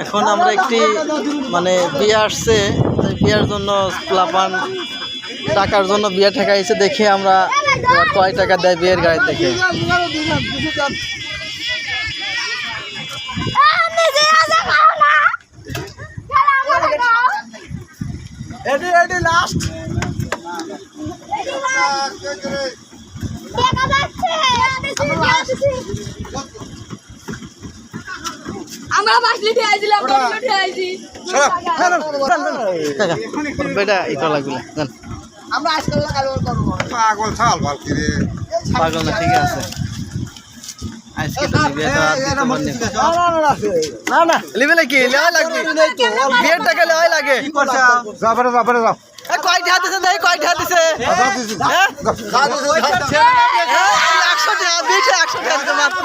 এখন আমরা একটি মানে বিয়ে আসছে, বিয়ের জন্য প্লাপান টাকার জন্য বিয়ে ঠেকাইছে, দেখে আমরা কয় টাকা দেয় বিয়ের গাড়ি থেকে। বেটা এটা লাগবে পাগল ছাল ভাল কি রে পাগল না, ঠিক আছে আজকে তো বিয়েটা আর দিতে পারনি। না না লিবেলে কি লেওয়া লাগবে, বিয়ের টাকা লেওয়াই লাগে। যা পরে যাও কয়টা হাত দিছে, দেখি কয়টা হাত দিছে। 100 টাকা, 100 টাকা মাত্র।